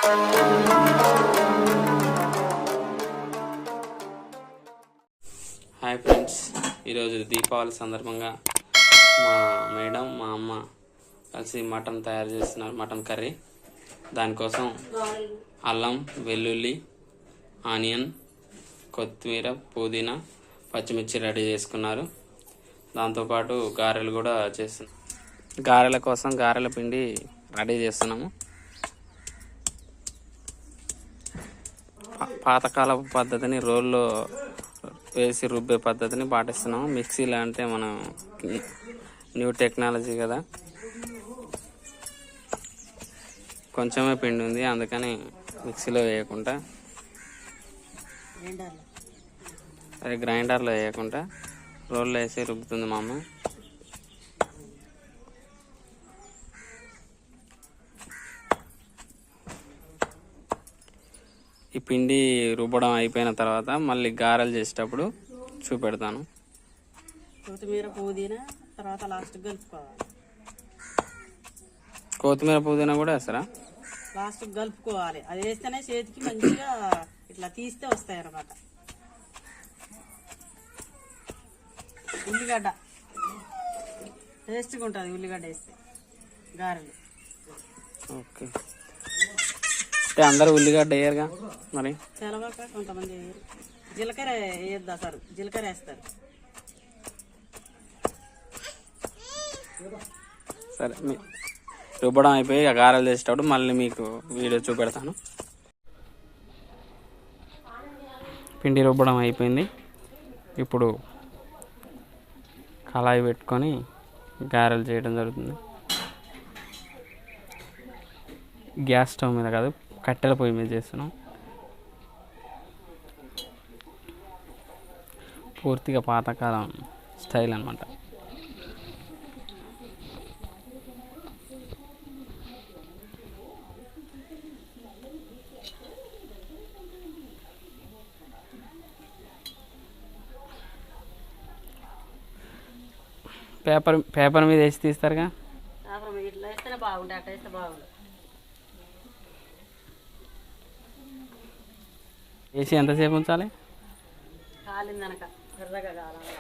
Hi friends, ఈరోజు దీపావళి సందర్భంగా మా మేడం మా అమ్మ కలిసి మటన్ తయారు చేస్తున్నారు. Mutton curry. దానికోసం అల్లం, వెల్లుల్లి, ఆనియన్, కొత్తిమీర, పుదీనా, పచ్చిమిర్చి రెడీ చేసుకున్నారు. దాంతోపాటు గారెలు కూడా చేస్తున్నాం. గారెల కోసం గారెల పిండి రెడీ చేస్తున్నాము. పాతకాలపు పద్ధతిని రోల్లో వేసి రుబ్బే పద్ధతిని పాటిస్తున్నాము. మిక్సీలో అంటే మనం న్యూ టెక్నాలజీ కదా, కొంచెమే పిండి ఉంది, అందుకని మిక్సీలో వేయకుండా అదే గ్రైండర్లో వేయకుండా రోల్లో వేసి రుబ్బుతుంది మా అమ్మ. ఈ పిండి రుబ్బడం అయిపోయిన తర్వాత మళ్ళీ గారెలు చేసేటప్పుడు చూపెడతాను. కొత్తిమీర, పుదీనా తర్వాత లాస్ట్ కలుపుకోవాలి. కొత్తిమీర, పుదీనా కూడా వేస్తారా? లాస్ట్ కలుపుకోవాలి. అది వేస్తేనే చేతికి మంచిగా ఇట్లా తీస్తే వస్తాయి అన్నమాట. ఉల్లిగడ్డ టేస్ట్గా ఉంటుంది. ఉల్లిగడ్డ వేస్తే గారెలు. ఓకే, అంటే అందరూ ఉల్లిగడ్డ వేయరుగా మరి? తెలవక కొంతమంది వేయరు. జీలకర్ర వేయద్దు అసలు, జీలకర్ర వేస్తారు. సరే, రుబ్బడం అయిపోయి గారెలు చేసేటప్పుడు మళ్ళీ మీకు వీడియో చూపెడతాను. పిండి రుబ్బడం అయిపోయింది. ఇప్పుడు కళాయి పెట్టుకొని గారెలు చేయడం జరుగుతుంది. గ్యాస్ స్టవ్ మీద కాదు, కట్టెల పొయ్యి మీద చేస్తున్నాం. పూర్తిగా పాతకాలం స్టైల్ అన్నమాట. పేపర్ మీద వేసి తీస్తారుగా. ఇట్లా వేస్తేనే బాగుంటుంది, అట్లా వేస్తే బాగుంటుంది. వేసి ఎంతసేపు ఉంచాలి? కాలిందనక ఎర్రగా కాలాలి.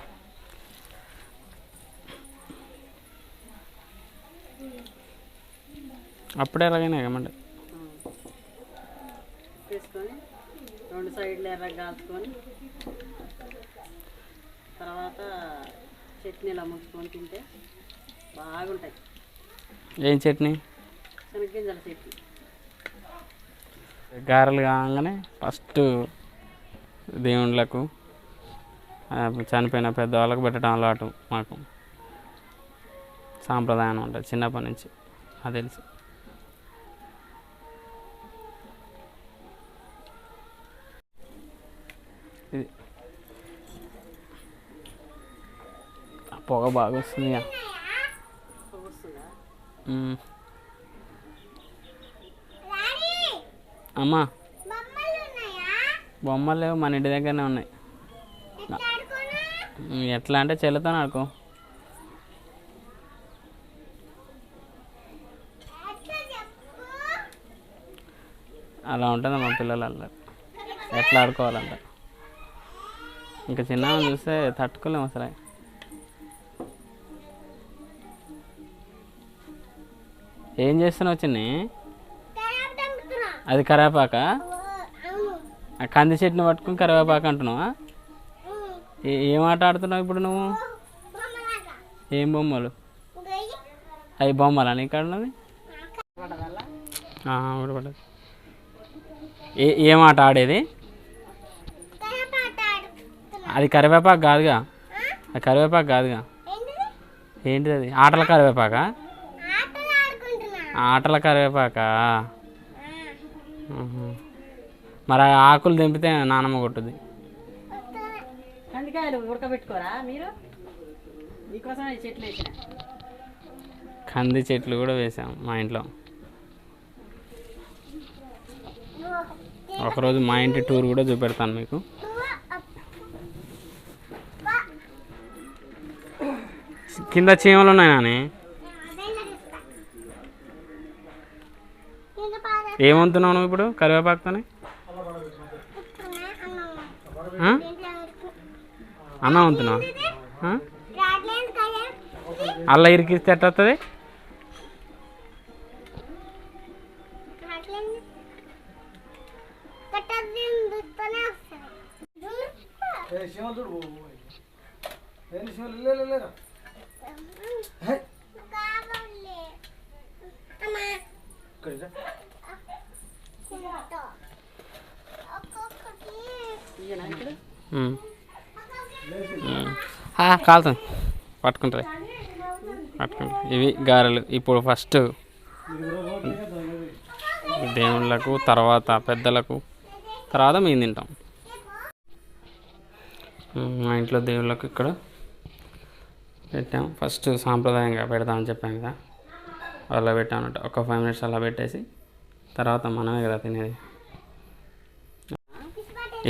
అప్పుడే ఎలాగైనా ఏమంటే తీసుకొని 2 సైడ్లు ఎర్రగా కాల్చుకొని తర్వాత చట్నీలా ముంచుకొని తింటే బాగుంటాయి. ఏం చట్నీ? శనగగింజల చట్నీ. గారెలు కాగానే ఫస్ట్ దేవుళ్ళకు, చనిపోయిన పెద్దవాళ్ళకు పెట్టడం అలవాటు మాకు. సాంప్రదాయం ఉంటుంది చిన్నప్పటి నుంచి, అది తెలుసు. ఇది పొగ బాగా వస్తుంది. అమ్మా, బొమ్మలు లేవు, మన ఇంటి దగ్గరనే ఉన్నాయి. ఎట్లా అంటే చెల్లుతో ఆడుకో. అలా ఉంటుంది మా పిల్లలు అల్లరి. ఎట్లా ఆడుకోవాలంట. ఇంకా చిన్న చూస్తే తట్టుకోలేము అసలు. ఏం చేస్తున్నావు చిన్ని? అది కరివేపాక? కంది చెట్టుని పట్టుకుని కరివేపాక అంటున్నావా? ఏం ఆట ఆడుతున్నావు ఇప్పుడు నువ్వు? ఏం బొమ్మలు అవి? బొమ్మలా నీ కాడ ఉన్నది? పడదు. ఏం ఆట ఆడేది? అది కరివేపాకు కాదుగా. అది కరివేపాకు కాదుగా. ఏంటిది అది? ఆటల కరివేపాక? ఆటల కరివేపాక. మరి ఆకులు తెంపితే నానమ్మ కొట్టుద్ది. కందికాయలు ఉడకబెట్టుకోరా మీరు? మీకోసం చెట్లు వేసిన. కంది చెట్లు కూడా వేసాం మా ఇంట్లో. ఒకరోజు మా ఇంటి టూర్ కూడా చూపెడతాను మీకు. కింద చీమలు ఉన్నాయి నాని. ఏమంటున్నావు నువ్వు ఇప్పుడు కరివేపాకుతోనే? అన్నం వంతున్నావు? అలా ఇరికిస్తే ఎట్ట వస్తుంది? కాలుతుంది, పట్టుకుంటారు. ఇవి గారెలు. ఇప్పుడు ఫస్ట్ దేవుళ్ళకు, తర్వాత పెద్దలకు, తర్వాత మేము తింటాం. మా ఇంట్లో దేవుళ్ళకు ఇక్కడ పెట్టాం. ఫస్ట్ సాంప్రదాయంగా పెడతామని చెప్పాను కదా, అలా పెట్టామన్నట్టు. ఒక 5 minutes అలా పెట్టేసి తర్వాత మనమే కదా తినేది.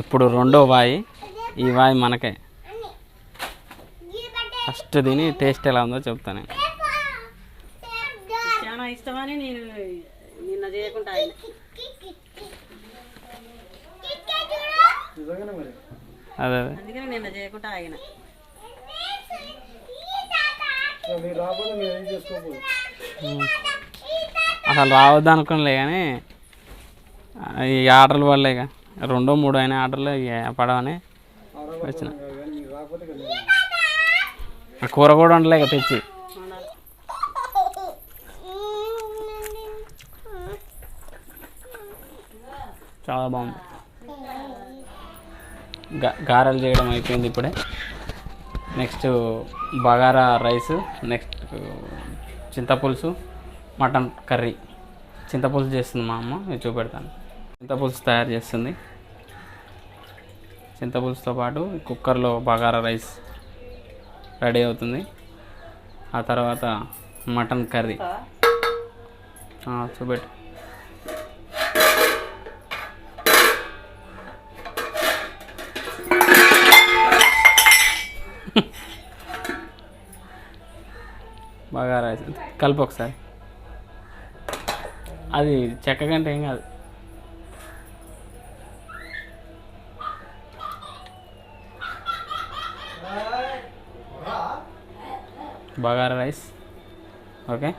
ఇప్పుడు రెండో వాయి. ఈ వాయి మనకే. ఫస్ట్ తిని టేస్ట్ ఎలా ఉందో చెప్తాను. చాలా ఇష్టమని నేను నిన్న చేయకుండా ఆయన. అదే అందుకని నిన్న చేయకుండా ఆయన. అసలు రావద్దు అనుకోలే కానీ ఈ ఆర్డర్లు వల్లే ఇక 2, 3 అయిన ఆర్డర్లు పడవని వచ్చిన. కూర కూడా ఉండలేక తెచ్చి. చాలా బాగుంది. గారెలు చేయడం అయిపోయింది ఇప్పుడే. నెక్స్ట్ బగారా రైస్, నెక్స్ట్ చింతపులుసు, మటన్ కర్రీ. చింతపులుసు చేస్తుంది మా అమ్మ, నేను చూపెడతాను. చింతపులుసు తయారు చేస్తుంది. చింతపులుసుతో పాటు కుక్కర్లో బగారా రైస్ రెడీ అవుతుంది. ఆ తర్వాత మటన్ కర్రీ చూపెట్టు. బగారా రైస్ కలిపి ఒకసారి. అది చెక్క కంటే ఏం కాదు. Bagara rice okay.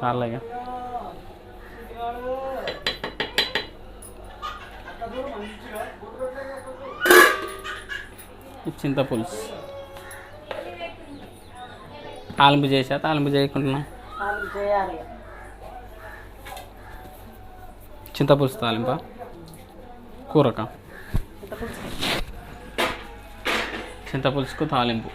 చాలా ఇక చింతపులుసు తాలింపు చేసా, తాలింపు చేయకుంటున్నాం. చింతపులుసు తాలింప కూరక, చింతపులుసుకు తాలింపు.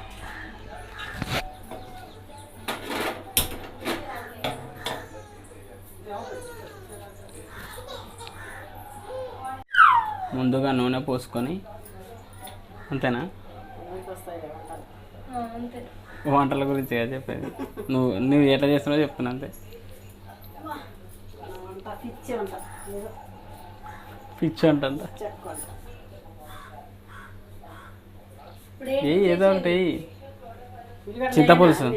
ముందుగా నూనె పోసుకొని, అంతేనా? వంటల గురించి చెప్పేది. నువ్వు ఎట్లా చేస్తున్నావు చెప్తున్నా అంతే. పిచ్చి అంట ఏదో ఒకటి. చింతపులుసు,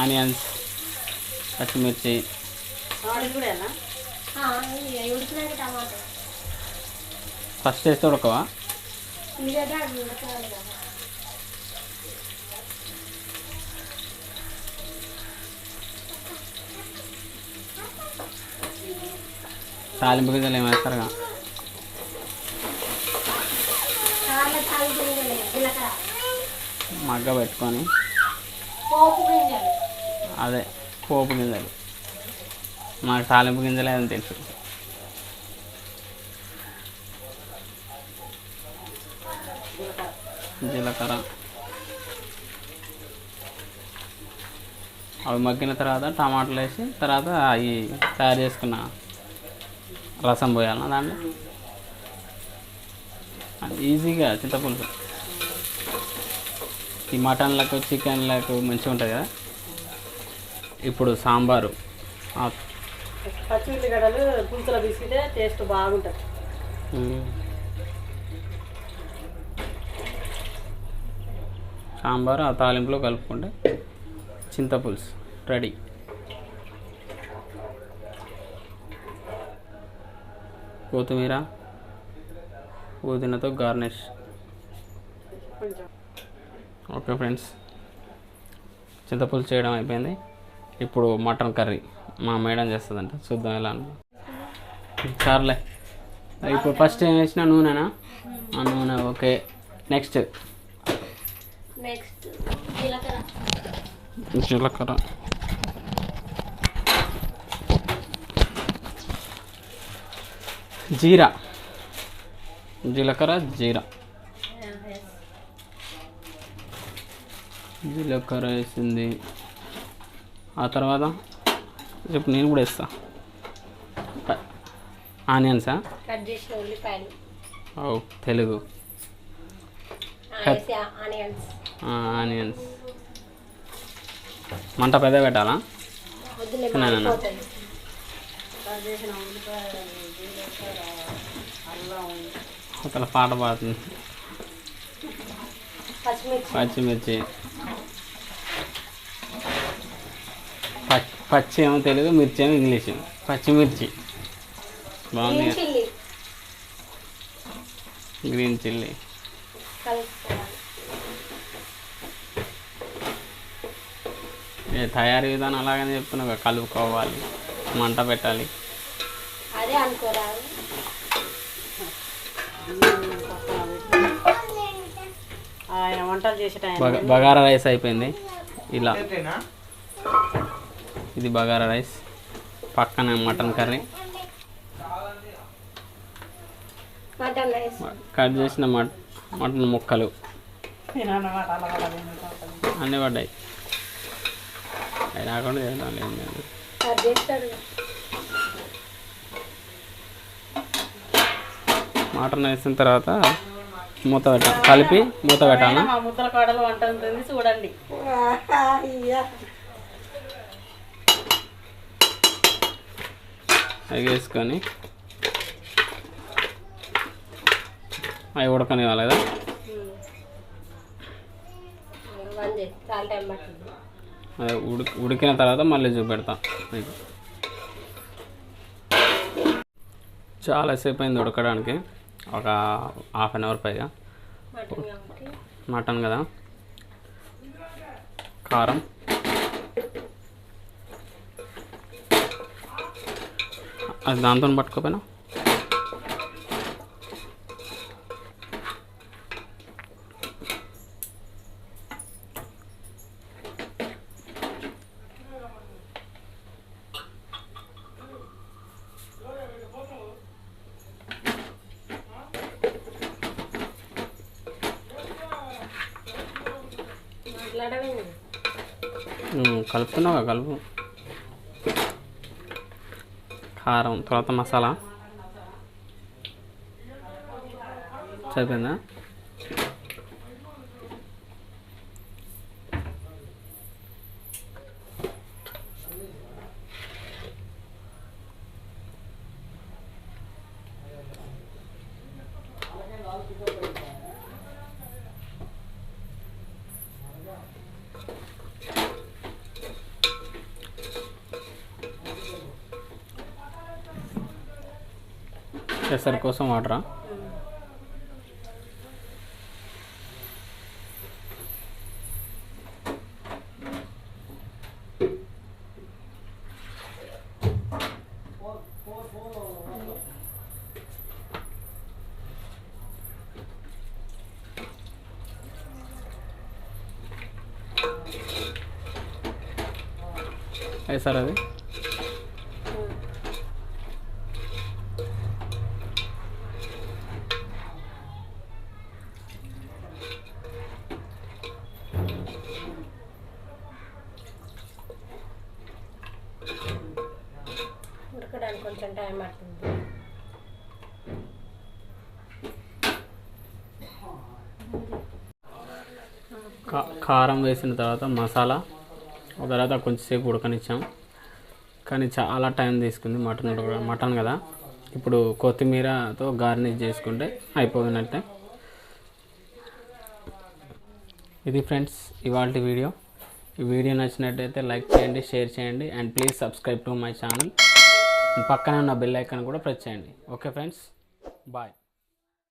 ఆనియన్స్, పచ్చిమిర్చి, ఫస్ట్ వేస్తే ఉడకవా? తాలింపు గింజలు ఏమేస్తారుగా? మగ్గ పెట్టుకొని అదే పోపు గింజలు. మాకు తాలింపు గింజలే అని తెలుసు. జీలకర్ర అవి మగ్గిన తర్వాత టమాటాలు వేసి, తర్వాత అవి తయారు చేసుకున్న రసం పోయాలన్నా దాంట్లో. ఈజీగా చింతపులుసు. ఈ మటన్లకు, చికెన్లకు మంచిగా ఉంటుంది కదా. ఇప్పుడు సాంబారు. పచ్చిమిరపకాయలు పులుసులో తీసుకుంటే టేస్ట్ బాగుంటుంది. సాంబార్ ఆ తాలింపులో కలుపుకుంటే చింతపులుసు రెడీ. కొత్తిమీర పుదీనాతో గార్నిష్. ఓకే ఫ్రెండ్స్, చింతపులుసు చేయడం అయిపోయింది. ఇప్పుడు మటన్ కర్రీ మా మేడం చేస్తుందంట, చూద్దాం ఎలా అనుకో. చార్లే, ఇప్పుడు ఫస్ట్ ఏం వేసినా నూనెనా? నూనె ఓకే. నెక్స్ట్ జీలకర్ర, జీరా, జీలకర్ర జీలకర్ర వేసింది. ఆ తర్వాత చెప్పు, నేను కూడా వేస్తా. ఆనియన్సా? ఓ తెలుగు. ఆనియన్స్. మంట పెద్ద పెట్టాలా? అసలు పాట పాడుతుంది. పచ్చిమిర్చి. పచ్చి ఏమో తెలుగు, మిర్చి ఏమో ఇంగ్లీషు. పచ్చిమిర్చి బాగుంది. Green chilli. తయారీ విధానం అలాగని చెప్తున్నా, కలుపుకోవాలి, మంట పెట్టాలి. ఆయన వంటలు చేసే బగారా రైస్ అయిపోయింది. ఇలా ఇది బగారా రైస్, పక్కన మటన్ కర్రీ, కట్ చేసిన మటన్ ముక్కలు అన్నీ పడ్డాయి. అవి రాకుండా చేద్దాం. లేదు, మటన్ వేసిన తర్వాత మూత పెట్టాలి, కలిపి మూత పెట్టాలి. ముద్దల కాడలు వంట ఉంటుంది చూడండి. అవి వేసుకొని అవి ఉడకనివ్వాలి కదా. అదే ఉడికిన తర్వాత మళ్ళీ చూపెడతా మీకు. చాలాసేపు అయింది ఉడకడానికి, ఒక ½ అన్ అవర్ పైగా. మటన్ కదా. కారం, అది దాంతో పట్టుకోపోయినా. కలుపుతున్నావా? కలుపు. కారం, తర్వాత మసాలా సరిపోయిందా? పెసర కోసం వాటరా? సార్ అది ఉడకడానికి కొంచెం టైం పడుతుంది. కారం వేసిన తర్వాత మసాలా తర్వాత కొంచెంసేపు ఉడకనిచ్చాం, కానీ చాలా టైం తీసుకుంది మటన్ కదా. ఇప్పుడు కొత్తిమీరతో గార్నిష్ చేసుకుంటే అయిపోయినట్టే. ఇది ఫ్రెండ్స్ ఇవాళ వీడియో. ఈ వీడియో నచ్చినట్టయితే లైక్ చేయండి, షేర్ చేయండి and please subscribe to my channel. పక్కనే ఉన్న బెల్ ఐకాన్ కూడా ప్రెస్ చేయండి. Okay friends, bye.